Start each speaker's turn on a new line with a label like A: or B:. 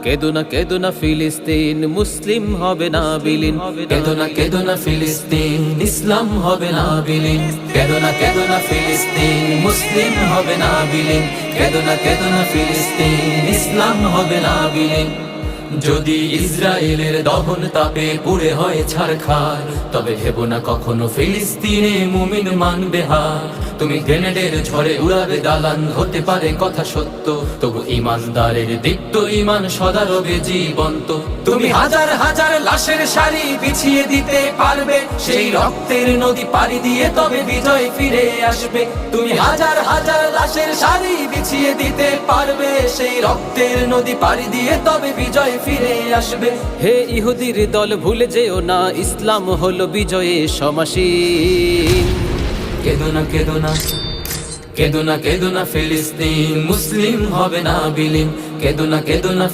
A: কেদো না ফিলিস্তিন, মুসলিম হবে না বিলীন।
B: কেদো না ফিলিস্তিন, ইসলাম হবে না বিলীন। কেদো না ফিলিস্তিন, মুসলিম হবে না বিলীন। কেদো না ফিলিস্তিন, ইসলাম হবে না বিলীন। যদি ইসরায়েলের দহন তাপে পুড়ে হয় ছারখার, তবে ভেবো না কখনো ফিলিস্তিনে মুমিন মানবে হার। তুমি গ্রেনেডের ঝড়ে উড়াবে দালান, হতে পারে কথা সত্য, তবু ইমানদারের দীপ্ত ইমান সদা রবে জীবন্ত। তুমি হাজার হাজার লাশের সারি বিছিয়ে দিতে পারবে, সেই রক্তের নদী পাড়ি দিয়ে তবে বিজয় ফিরে আসবে। তুমি হাজার হাজার লাশের সারি বিছিয়ে দিতে পারবে, সেই রক্তের নদী পাড়ি দিয়ে তবে বিজয় ফিরে আসবে।
A: হে ইহুদির দল ভুলে যেও না, ইসলাম হলো বিজয়ে সমাসীন।
B: কেদো না ফিলিস্তিন, মুসলিম হবে না বিলীন। কেদো না